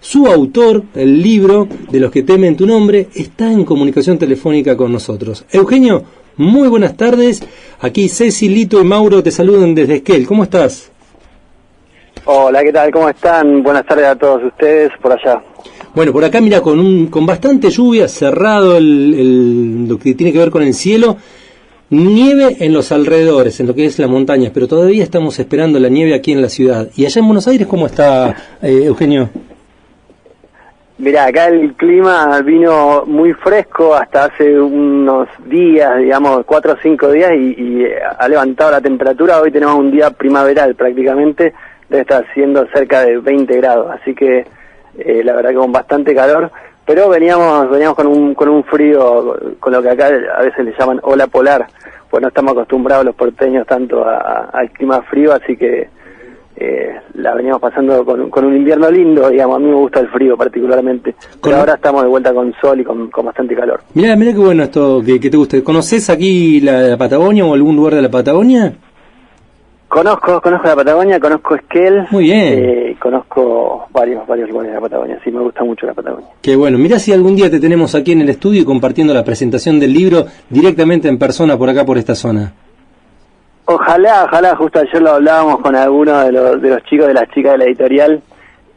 Su autor, el libro de Los que temen tu nombre, está en comunicación telefónica con nosotros. Eugenio, muy buenas tardes. Aquí Ceci, Lito y Mauro te saludan desde Esquel. ¿Cómo estás? Hola, ¿qué tal? ¿Cómo están? Buenas tardes a todos ustedes por allá. Bueno, por acá mira, con bastante lluvia, cerrado lo que tiene que ver con el cielo, nieve en los alrededores, en lo que es la montaña, pero todavía estamos esperando la nieve aquí en la ciudad. ¿Y allá en Buenos Aires cómo está, Eugenio? Mirá, acá el clima vino muy fresco hasta hace unos días, digamos 4 o 5 días, y ha levantado la temperatura. Hoy tenemos un día primaveral prácticamente, debe estar haciendo cerca de 20 grados, así que la verdad que con bastante calor, pero veníamos con un frío, con lo que acá a veces le llaman ola polar, pues no estamos acostumbrados los porteños tanto al clima frío, así que la veníamos pasando con un invierno lindo, digamos. A mí me gusta el frío particularmente, pero ahora estamos de vuelta con sol y con bastante calor. Mirá qué bueno esto que te guste. ¿Conoces aquí la Patagonia o algún lugar de la Patagonia? Conozco la Patagonia, conozco Esquel. Muy bien. Conozco varios lugares de la Patagonia, sí, me gusta mucho la Patagonia. Qué bueno. Mirá si algún día te tenemos aquí en el estudio y compartiendo la presentación del libro directamente en persona por acá, por esta zona. Ojalá, justo ayer lo hablábamos con algunos de los chicos, de las chicas de la editorial,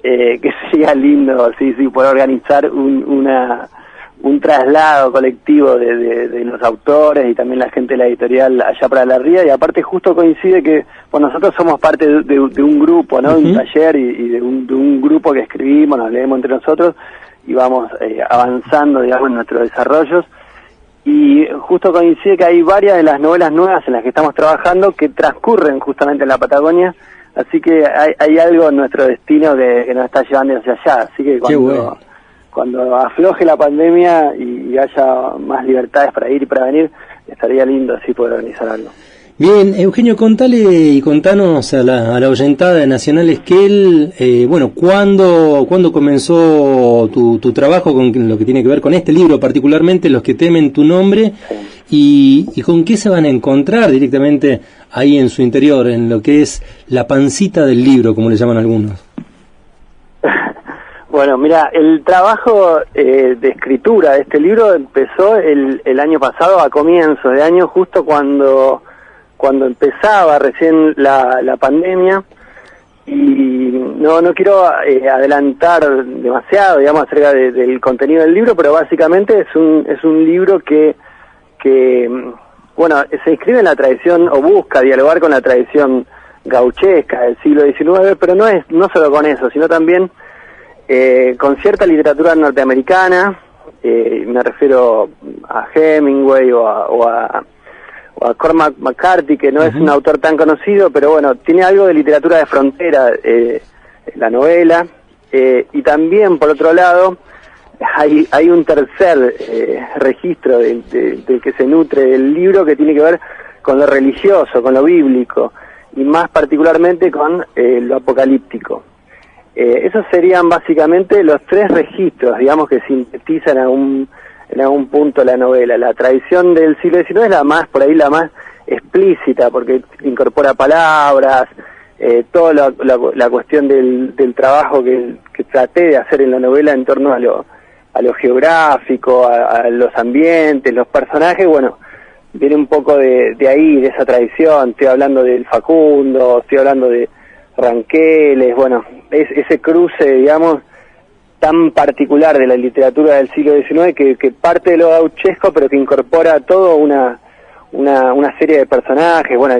que sería lindo, sí, poder organizar un traslado colectivo de los autores y también la gente de la editorial allá para la Ría, y aparte justo coincide que nosotros somos parte de un grupo, ¿no? Uh-huh. Un taller y de un grupo que escribimos, nos leemos entre nosotros y vamos avanzando, digamos, en nuestros desarrollos. Y justo coincide que hay varias de las novelas nuevas en las que estamos trabajando que transcurren justamente en la Patagonia, así que hay algo en nuestro destino que nos está llevando hacia allá, así que cuando afloje la pandemia y haya más libertades para ir y para venir, estaría lindo así poder organizar algo. Bien, Eugenio, contale y contanos a la oyentada de Nacional Esquel, ¿cuándo comenzó tu trabajo con lo que tiene que ver con este libro, particularmente Los que temen tu nombre, sí. y con qué se van a encontrar directamente ahí en su interior, en lo que es la pancita del libro, como le llaman algunos? Bueno, mira, el trabajo de escritura de este libro empezó el año pasado, a comienzos de año, justo cuando empezaba recién la pandemia, y no quiero adelantar demasiado, digamos, acerca del contenido del libro, pero básicamente es un libro que se inscribe en la tradición, o busca dialogar con la tradición gauchesca del siglo XIX, pero no solo con eso, sino también con cierta literatura norteamericana. Me refiero a Hemingway o a Cormac McCarthy, que no es un autor tan conocido, pero bueno, tiene algo de literatura de frontera, la novela, y también, por otro lado, hay un tercer registro del que se nutre el libro, que tiene que ver con lo religioso, con lo bíblico, y más particularmente con lo apocalíptico. Esos serían básicamente los 3 registros, digamos, que sintetizan en algún punto la novela. La tradición del siglo XIX es la más explícita, porque incorpora palabras, toda la cuestión del trabajo que traté de hacer en la novela en torno a lo geográfico, a los ambientes, los personajes. Bueno, viene un poco de ahí, de esa tradición. Estoy hablando del Facundo, estoy hablando de Ranqueles, bueno, es ese cruce, digamos, tan particular de la literatura del siglo XIX que parte de lo gauchesco, pero que incorpora todo una serie de personajes. Bueno,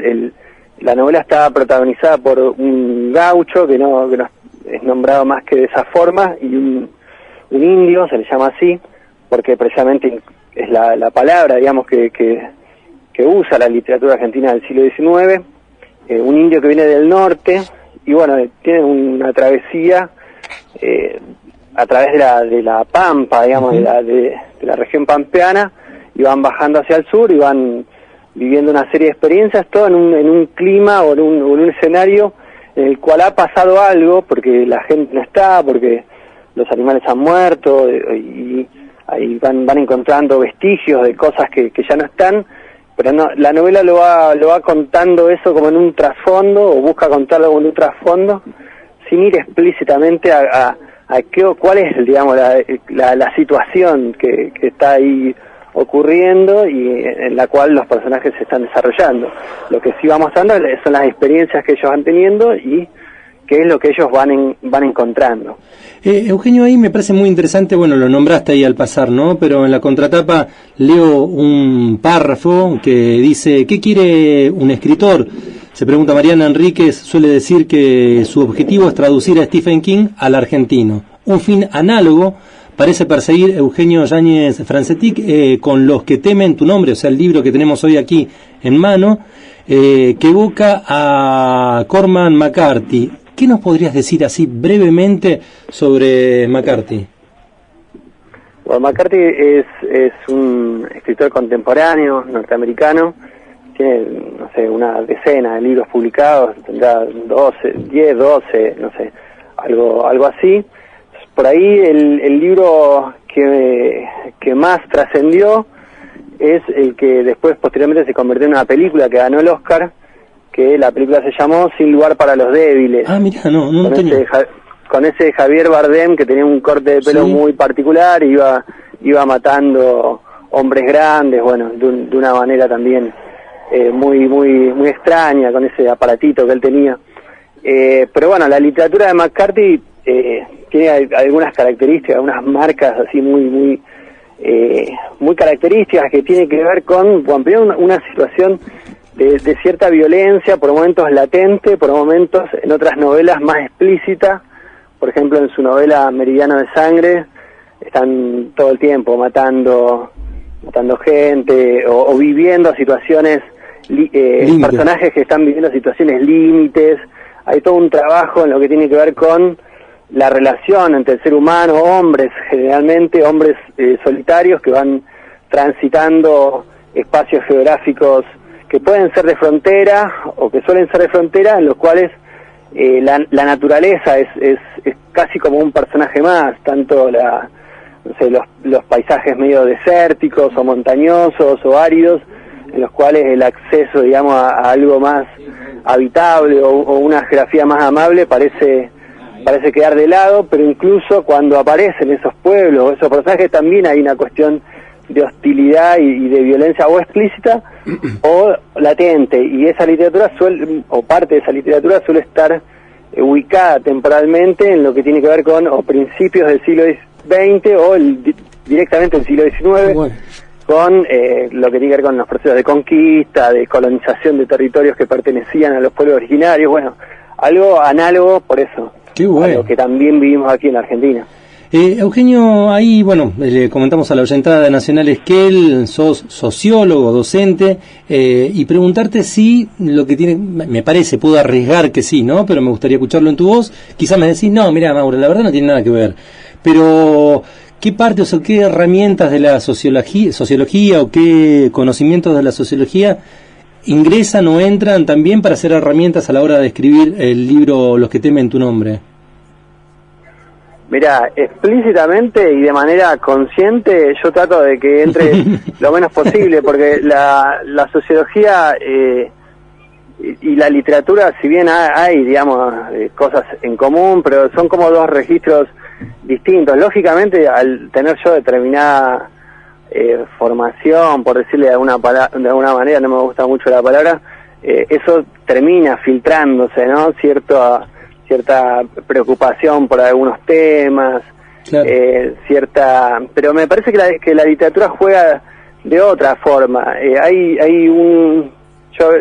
la novela está protagonizada por un gaucho que no es nombrado más que de esa forma, y un indio, se le llama así porque precisamente es la palabra, digamos, que usa la literatura argentina del siglo XIX, un indio que viene del norte, y bueno, tiene una travesía a través de la Pampa, digamos, de la región pampeana, y van bajando hacia el sur y van viviendo una serie de experiencias, todo en un clima o en un escenario en el cual ha pasado algo, porque la gente no está, porque los animales han muerto, y ahí van encontrando vestigios de cosas que ya no están, pero no, la novela lo va contando eso como en un trasfondo, o busca contarlo como en un trasfondo, sin ir explícitamente a cuál es, digamos, la situación que está ahí ocurriendo y en la cual los personajes se están desarrollando. Lo que sí va mostrando son las experiencias que ellos van teniendo y qué es lo que ellos van encontrando. Eugenio, ahí me parece muy interesante, bueno, lo nombraste ahí al pasar, ¿no? Pero en la contratapa leo un párrafo que dice, ¿qué quiere un escritor? Se pregunta Mariana Enríquez, suele decir que su objetivo es traducir a Stephen King al argentino. Un fin análogo parece perseguir Eugenio Yáñez Francetic con Los que temen tu nombre, o sea, el libro que tenemos hoy aquí en mano, que evoca a Cormac McCarthy. ¿Qué nos podrías decir así brevemente sobre McCarthy? Bueno, McCarthy es un escritor contemporáneo norteamericano, tiene, no sé, una decena de libros publicados, tendrá 10, 12, no sé, algo así. Por ahí el libro que más trascendió es el que después posteriormente se convirtió en una película que ganó el Oscar, que la película se llamó Sin lugar para los débiles. Ah, mira, no tenía. Con ese Javier Bardem que tenía un corte de pelo muy particular, iba matando hombres grandes, bueno, de una manera también muy extraña, con ese aparatito que él tenía. Pero bueno, la literatura de McCarthy tiene algunas características, algunas marcas así muy características que tiene que ver con, bueno, primero una situación de cierta violencia, por momentos latente, por momentos en otras novelas más explícita. Por ejemplo, en su novela Meridiano de Sangre están todo el tiempo matando gente o viviendo situaciones, personajes que están viviendo situaciones límites. Hay todo un trabajo en lo que tiene que ver con la relación entre el ser humano, hombres, generalmente hombres solitarios que van transitando espacios geográficos que pueden ser de frontera o que suelen ser de frontera, en los cuales la naturaleza es casi como un personaje más, tanto los paisajes medio desérticos o montañosos o áridos, en los cuales el acceso, digamos, a algo más habitable o una geografía más amable parece quedar de lado, pero incluso cuando aparecen esos pueblos, esos personajes, también hay una cuestión de hostilidad y de violencia o explícita o latente, y esa literatura parte de esa literatura suele estar ubicada temporalmente en lo que tiene que ver con o principios del siglo XX o directamente el siglo XIX, bueno, con lo que tiene que ver con los procesos de conquista, de colonización de territorios que pertenecían a los pueblos originarios, bueno, algo análogo por eso. Qué bueno. A lo que también vivimos aquí en la Argentina. Eugenio, ahí, bueno, le comentamos a la oyentada de Nacional Esquel, sos sociólogo, docente, y preguntarte si lo que tiene, me parece, puedo arriesgar que sí, ¿no? Pero me gustaría escucharlo en tu voz. Quizás me decís, no, mira, Mauro, la verdad no tiene nada que ver. Pero, ¿qué partes o qué herramientas de la sociología o qué conocimientos de la sociología ingresan o entran también para ser herramientas a la hora de escribir el libro Los que temen tu nombre? Mira, explícitamente y de manera consciente yo trato de que entre lo menos posible, porque la sociología y la literatura, si bien hay, digamos, cosas en común, pero son como dos registros distintos. Lógicamente, al tener yo determinada formación, por decirle de alguna manera, no me gusta mucho la palabra, eso termina filtrándose, ¿no? Cierta preocupación por algunos temas, claro. Pero me parece que la literatura juega de otra forma. Yo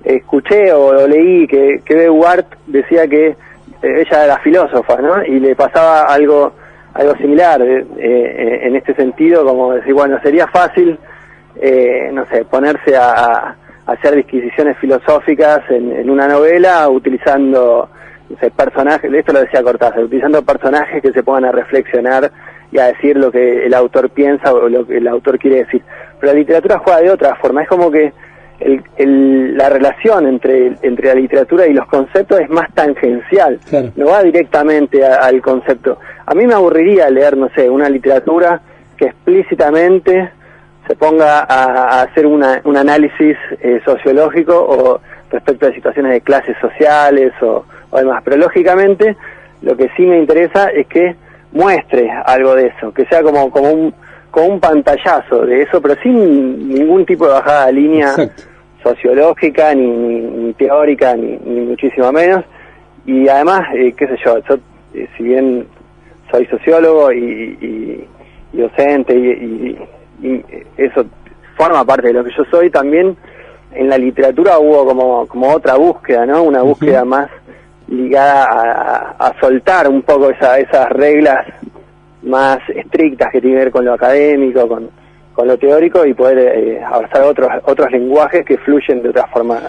escuché o leí que Bebe Ward decía que ella era filósofa, ¿no? Y le pasaba algo similar en este sentido, como decir, bueno, sería fácil, no sé, ponerse a hacer disquisiciones filosóficas en una novela utilizando, no sé, personajes, esto lo decía Cortázar, utilizando personajes que se pongan a reflexionar y a decir lo que el autor piensa o lo que el autor quiere decir. Pero la literatura juega de otra forma, es como que la relación entre la literatura y los conceptos es más tangencial, claro. No va directamente al concepto. A mí me aburriría leer, no sé, una literatura que explícitamente se ponga a hacer un análisis sociológico o respecto a situaciones de clases sociales o demás, pero lógicamente Lo que sí me interesa es que muestre algo de eso, que sea como un pantallazo de eso, pero sin ningún tipo de bajada de línea. Exacto. Sociológica, ni teórica, ni muchísimo menos. Y además, qué sé yo, si bien soy sociólogo y docente, y eso forma parte de lo que yo soy, también en la literatura hubo como otra búsqueda, ¿no? Una búsqueda más ligada a soltar un poco esas reglas más estrictas que tienen que ver con lo académico, con lo teórico, y poder abrazar otros lenguajes que fluyen de otra forma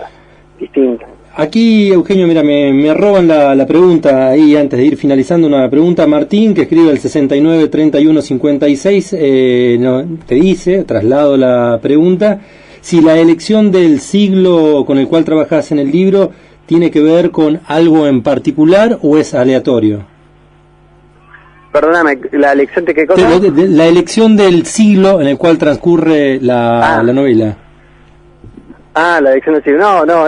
distinta. Aquí, Eugenio, mira, me roban la pregunta ahí antes de ir finalizando. Una pregunta, Martín, que escribe el 693156, te dice, traslado la pregunta, si la elección del siglo con el cual trabajas en el libro tiene que ver con algo en particular o es aleatorio. Perdóname, ¿la elección de qué cosa? La elección del siglo en el cual transcurre la novela. La elección del siglo. No,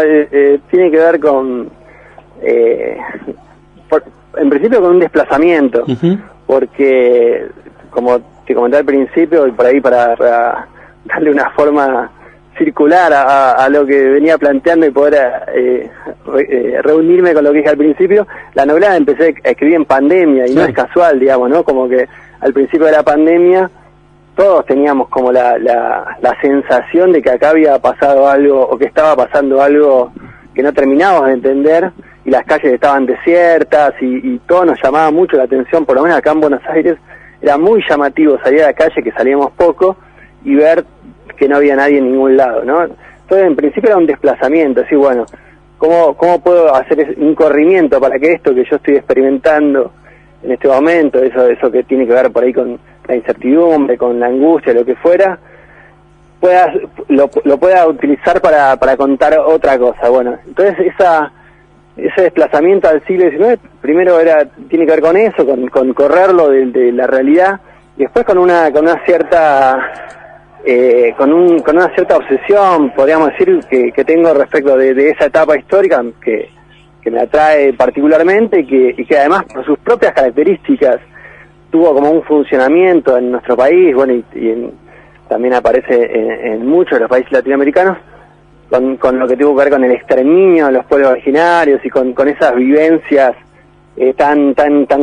tiene que ver con... en principio con un desplazamiento, porque, como te comenté al principio, y por ahí para darle una forma circular a lo que venía planteando y poder reunirme con lo que dije al principio, la novela la empecé a escribir en pandemia, y no es casual, digamos, ¿no? Como que al principio de la pandemia todos teníamos como la sensación de que acá había pasado algo, o que estaba pasando algo que no terminábamos de entender, y las calles estaban desiertas, y todo nos llamaba mucho la atención. Por lo menos acá en Buenos Aires era muy llamativo salir a la calle, que salíamos poco, y ver que no había nadie en ningún lado, ¿no? Entonces, en principio era un desplazamiento, así, bueno, ¿cómo puedo hacer un corrimiento para que esto que yo estoy experimentando en este momento, eso que tiene que ver por ahí con la incertidumbre, con la angustia, lo que fuera, lo pueda utilizar para contar otra cosa? Bueno, entonces ese desplazamiento al siglo XIX, primero tiene que ver con eso, con correrlo de la realidad, y después con una cierta... con una cierta obsesión, podríamos decir, que tengo respecto de esa etapa histórica que me atrae particularmente, y que además, por sus propias características, tuvo como un funcionamiento en nuestro país, bueno, también aparece en muchos de los países latinoamericanos, con lo que tuvo que ver con el exterminio de los pueblos originarios, y con esas vivencias tan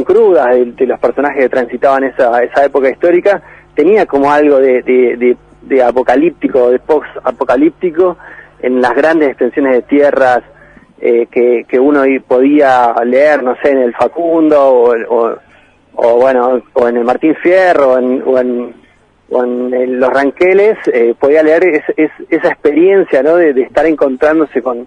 crudas de los personajes que transitaban esa época histórica. Tenía como algo de apocalíptico, de post-apocalíptico, en las grandes extensiones de tierras que uno podía leer, no sé, en el Facundo, o en el Martín Fierro, o en los Ranqueles. Podía leer esa experiencia, ¿no?, de estar encontrándose con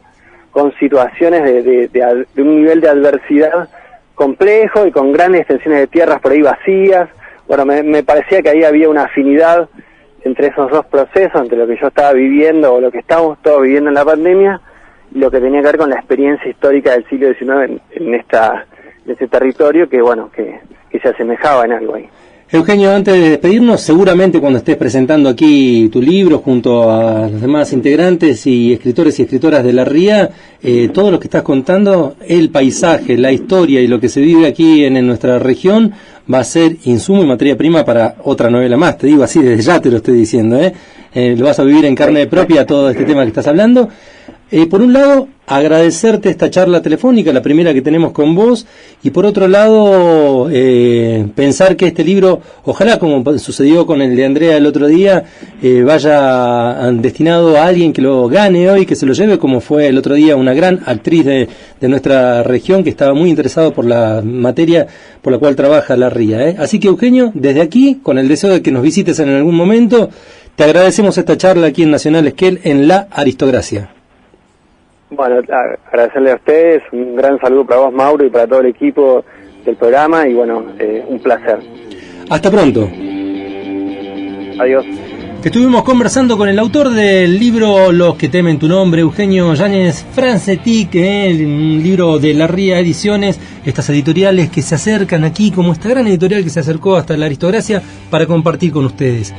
situaciones de un nivel de adversidad complejo, y con grandes extensiones de tierras por ahí vacías. Bueno, me parecía que ahí había una afinidad entre esos dos procesos, entre lo que yo estaba viviendo, o lo que estamos todos viviendo en la pandemia, y lo que tenía que ver con la experiencia histórica del siglo XIX en ese territorio, que bueno, que se asemejaba en algo ahí. Eugenio, antes de despedirnos, seguramente cuando estés presentando aquí tu libro junto a los demás integrantes y escritores y escritoras de La Ría, todo lo que estás contando, el paisaje, la historia y lo que se vive aquí en nuestra región, va a ser insumo y materia prima para otra novela más. Te digo así, desde ya te lo estoy diciendo, lo vas a vivir en carne propia, todo este tema que estás hablando. Por un lado, agradecerte esta charla telefónica, la primera que tenemos con vos, y por otro lado, pensar que este libro, ojalá, como sucedió con el de Andrea el otro día, vaya destinado a alguien que lo gane hoy, que se lo lleve, como fue el otro día una gran actriz de nuestra región que estaba muy interesado por la materia por la cual trabaja La Ría. Así que, Eugenio, desde aquí, con el deseo de que nos visites en algún momento, te agradecemos esta charla aquí en Nacional Esquel, en La Aristocracia. Bueno, agradecerle a ustedes, un gran saludo para vos, Mauro, y para todo el equipo del programa, y bueno, un placer. Hasta pronto. Adiós. Estuvimos conversando con el autor del libro Los que temen tu nombre, Eugenio Yáñez Francetic, un libro de La Ría Ediciones, estas editoriales que se acercan aquí, como esta gran editorial que se acercó hasta La Aristocracia para compartir con ustedes.